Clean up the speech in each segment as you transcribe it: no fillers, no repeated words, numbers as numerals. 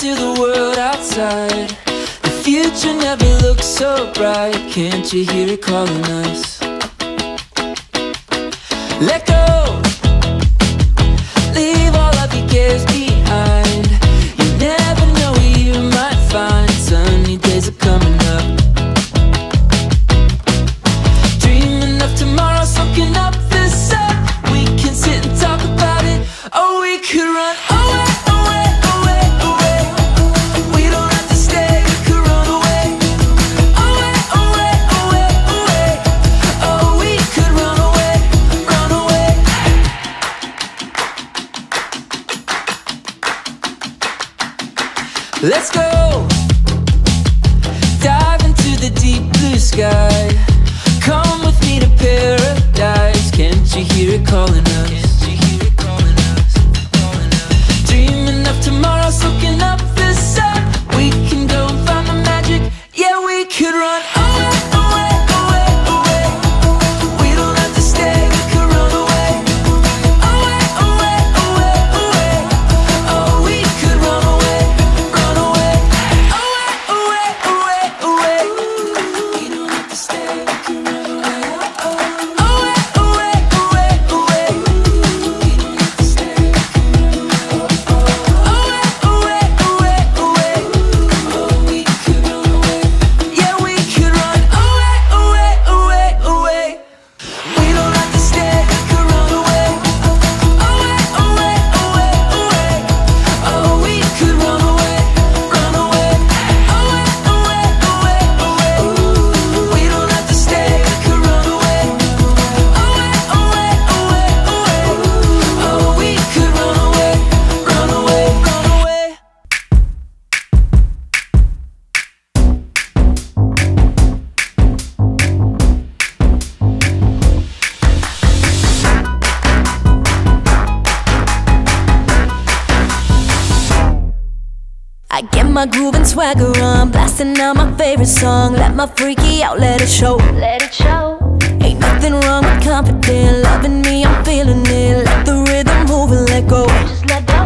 to the world outside. The future never looks so bright. Can't you hear it calling us? Let go. Leave all of your cares behind. You never know where you might find. Sunny days are coming up. Dreaming of tomorrow, soaking up the sun. We can sit and talk about it, or we could run away, away, away, away. We don't have to stay, we could run away. Away, away, away, away. Oh, we could run away, run away. Let's go. Dive into the deep blue sky. Come with me to paradise. Can't you hear it calling us? Dreaming of tomorrow, soaking up the sun. We can go and find the magic. Yeah, we could run away, away, away, away. We don't have to stay, we could run away. Away, away, away, away. Oh, we could run away, run away. Away, away, away, away. We don't have to stay, we could run away. Away, away, away, away. We don't have to stay, we could run away. Away, away, away, away. Oh, we could run away. Yeah, we could run away, away, away, away. We don't have to stay, we could run away. Away, away, away, away. Oh, we could run away, run away. Away, away, away, away. We don't have to stay, we could run away. Away, away, away, away. Oh, we could run away, run away, run away. I get my groove and swagger on, blasting out my favorite song. Let my freaky out, let it show. Let it show. Ain't nothing wrong with confident, loving me, I'm feeling it. Let the rhythm move and let go. Just let go.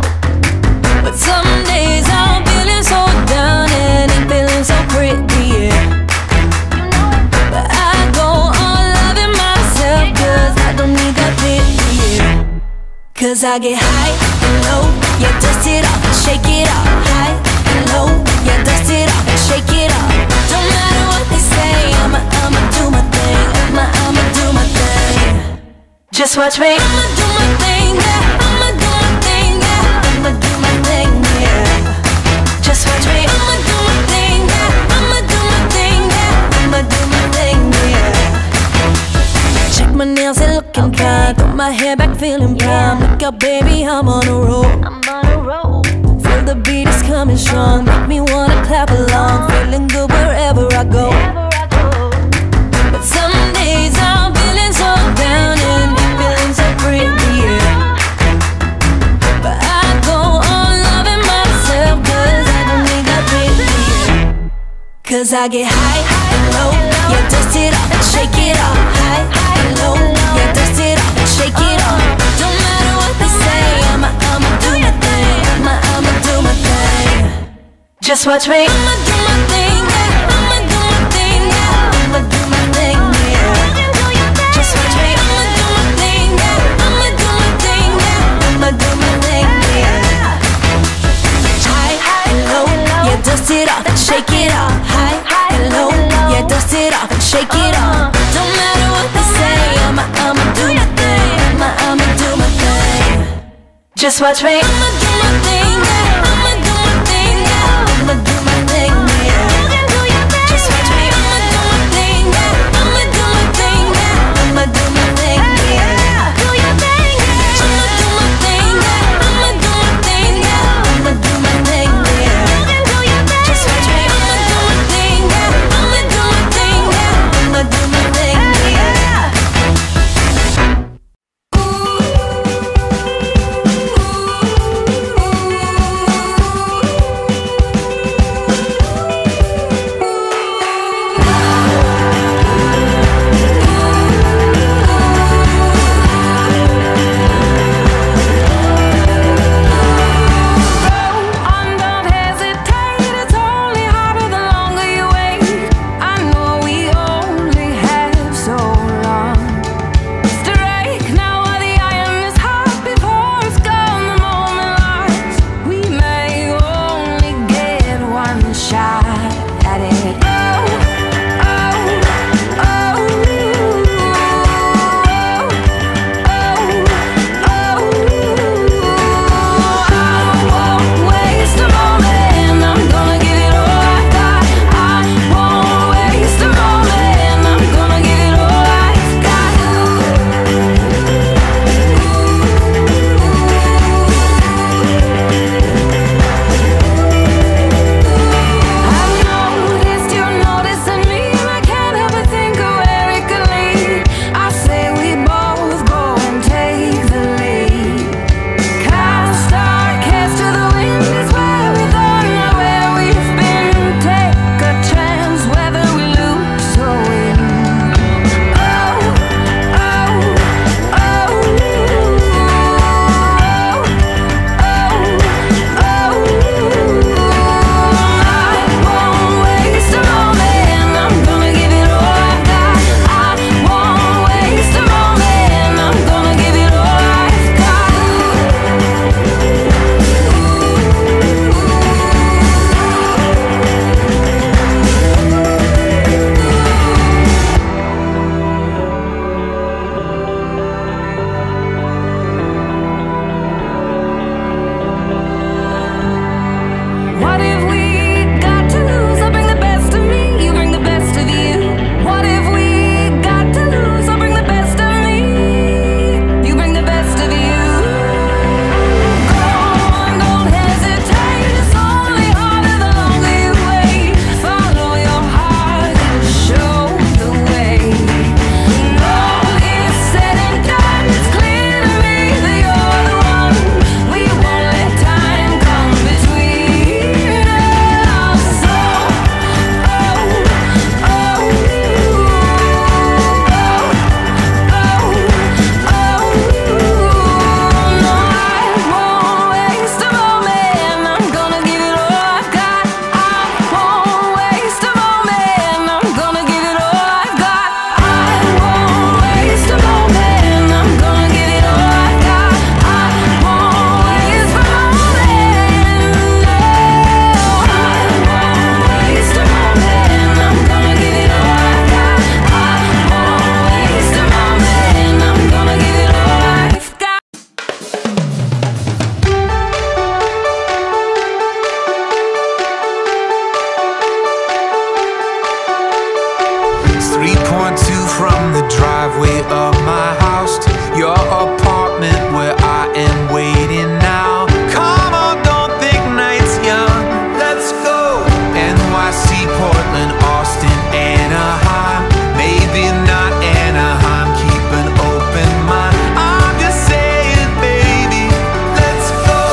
But some days I'm feeling so down and ain't feeling so pretty, yeah. But I go on loving myself, cause I don't need that pity, yeah. Cause I get high and low, yeah, dust it off and shake it off. High and low, yeah, dust it off and shake it off. Don't matter what they say, I'ma do my thing. I'ma do my thing. Just watch me. I'ma do my thing, yeah. I'ma do my thing, yeah. I'ma do my thing, yeah. Just watch me. I'ma do my thing, yeah. I'ma do my thing, yeah. I'ma do my thing, yeah. Check my nails, they looking fine. Got my hair back, feeling prime. Look out, baby, I'm on a roll. I'm on a roll. Feel the beat is coming strong. Make me wanna clap along. Feeling good wherever I go. But some days I'm feeling so down and feeling so pretty, yeah. But I go on loving myself, cause I don't need that pity, yeah. Cause I get high and low, yeah, dust it off and shake it off. High and low, yeah, dust it off and shake it off. Don't matter what they say, I'ma do my thing. I'ma do my thing. Just watch me. I'ma do my thing, yeah. I'ma do my thing, yeah. I'ma do my thing, yeah. Just watch me. I'ma do my thing, yeah. I'ma do my thing, yeah. I'ma do my thing, yeah. High and low, yeah, dust it off and shake it off. High and low, yeah, dust it off and shake it off. Don't matter what they say, I'ma do my thing. I'ma do my thing. Just watch me. I'ma do my thing, yeah. I'ma do my thing, yeah. I'ma do my thing, yeah. Just watch me. I'ma do my thing, yeah. I'ma do my thing, yeah. I'ma do my thing, yeah. Do your thing, yeah. I'ma do my thing, yeah. I'ma do my thing, yeah. I'ma do my thing, yeah. Just watch me. I'ma do my thing, yeah. I'ma do my thing, yeah. I'ma do my thing, yeah. from the driveway of my house to your apartment where I am waiting now. Come on, don't think night's young, let's go. NYC, Portland, Austin, Anaheim, maybe not Anaheim, keep an open mind. I'm just saying, baby, let's go.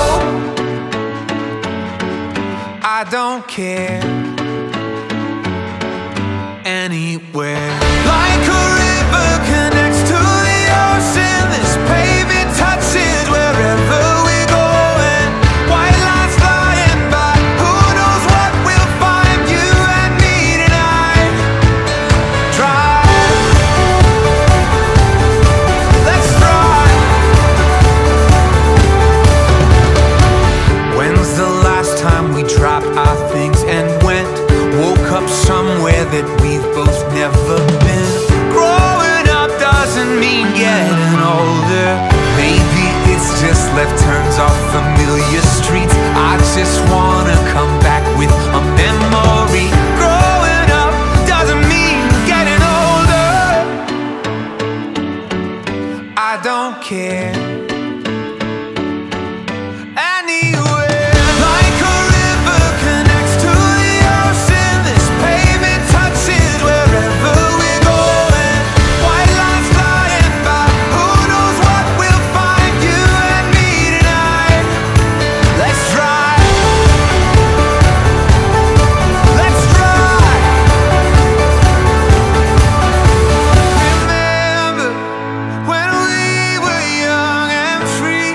I don't care, anywhere. Like a river connects to the ocean, this pavement touches wherever we're going. White lines flying by, who knows what we'll find, you and me tonight. Drive, let's drive. When's the last time we dropped our things and went? Woke up somewhere that we've both never been. Growing up doesn't mean getting older. Maybe it's just left turns off familiar streets. I just wanna come back with a memory. Growing up doesn't mean getting older. I don't care, anywhere. Like a river connects to the ocean, this pavement touches wherever we're going. White lines flying by, who knows what we'll find, you and me tonight. Let's drive, let's drive. Remember when we were young and free,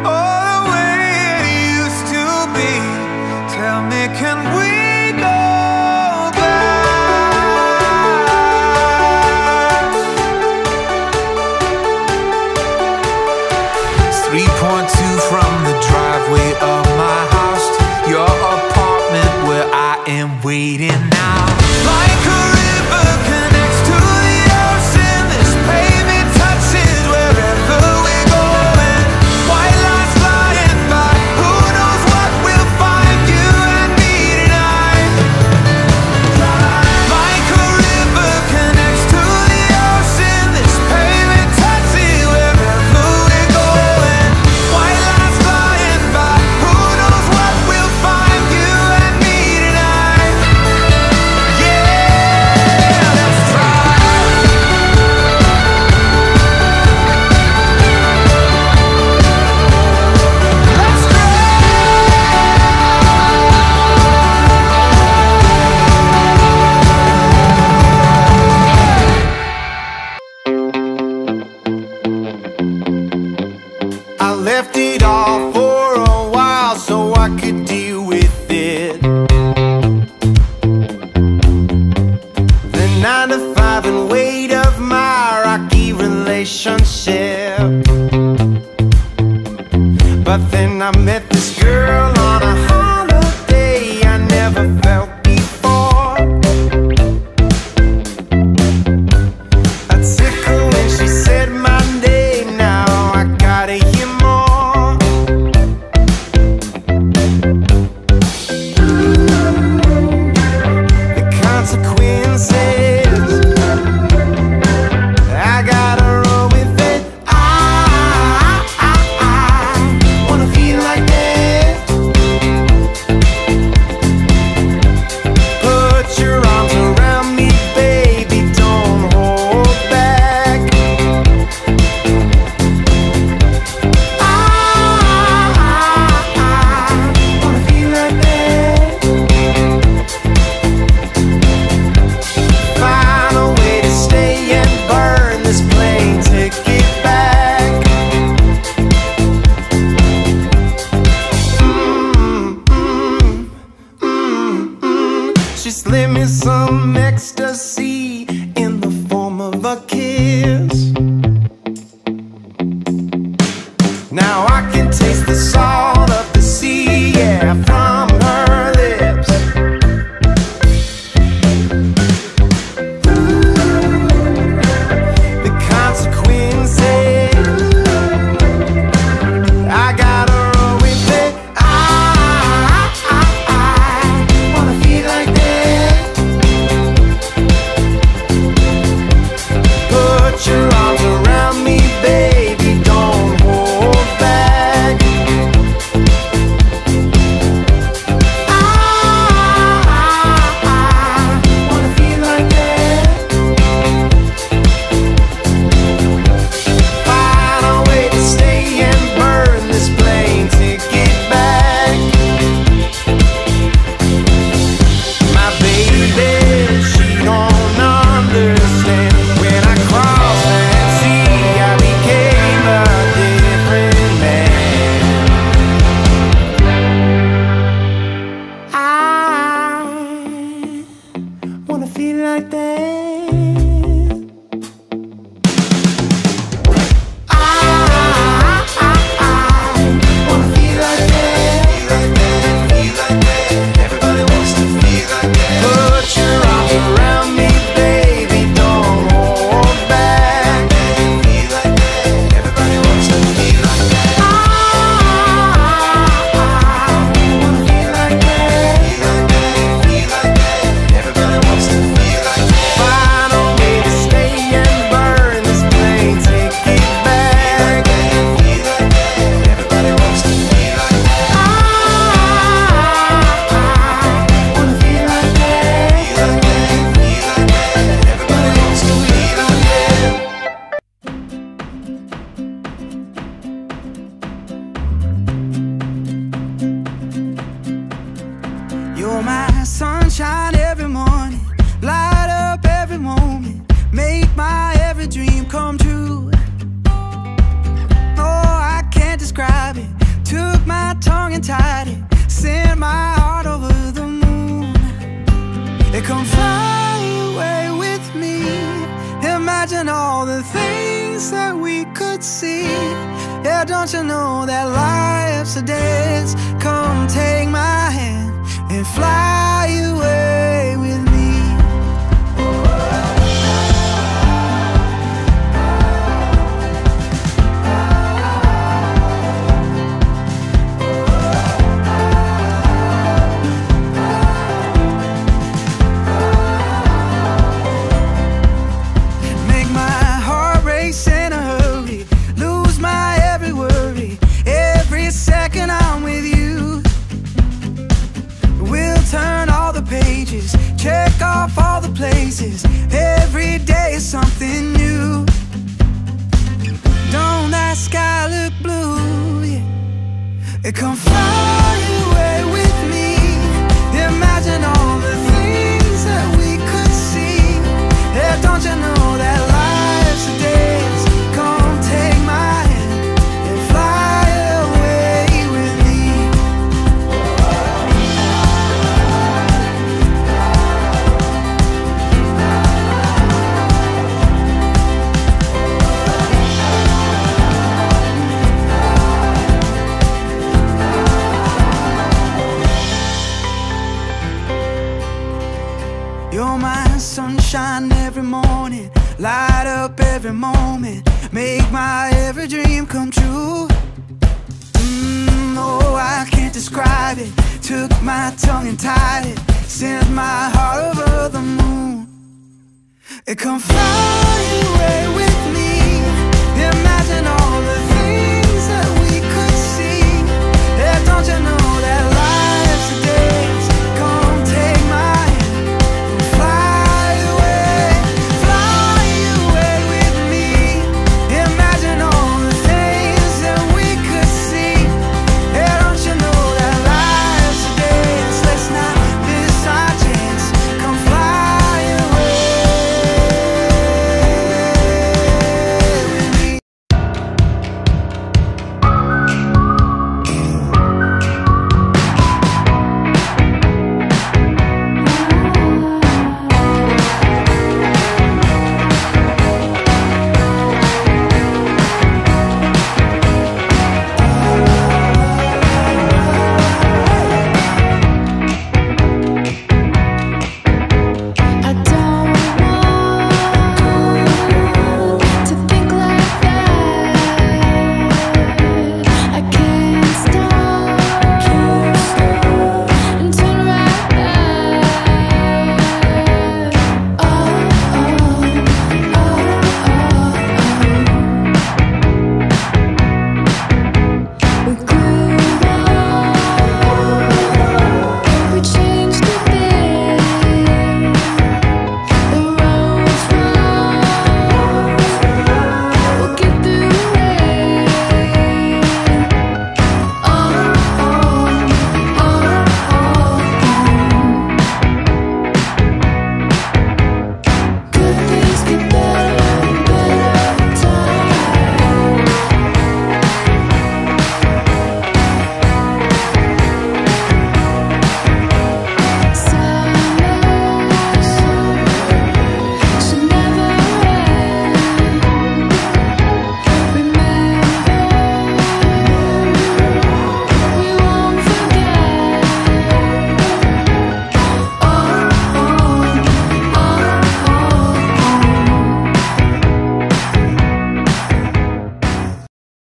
oh, the way it used to be. Tell me, can we go back? It's 3.2 from the driveway of my house to your apartment where I am waiting now. Like a river connects to the ocean, this pavement touches wherever we're going. White lines flying by, who knows what we'll find, you and me tonight. Like a river connects to the ocean, this pavement touches wherever we're going. White lines flying by, who knows what we'll find, you and me tonight. Yeah, let's try. Let's I left it all for a while so I could deal with it. The 9 to 5 and weight of my rocky relationship. But then I met this girl on a holiday I never felt before. I took her when she said my name, now I gotta hear more. The consequences, I gotta roll with it. I wanna feel like that. Imagine all the things that we could see. Yeah, don't you know that life's a dance? Come take my hand and fly away with me. Make my heart race in a hurry, lose my every worry, every second I'm with you. We'll turn all the pages, check off all the places, every day is something new. Don't that sky look blue? Yeah. Come fly away with me. Imagine all the things that we could see. Yeah, don't you know that life's a dance? Come take my hand and fly away with me. You're my sunshine every morning, light up every moment, make my every dream come true. Oh, I can't describe it. Took my tongue and tied it, sent my heart over the moon. Come fly away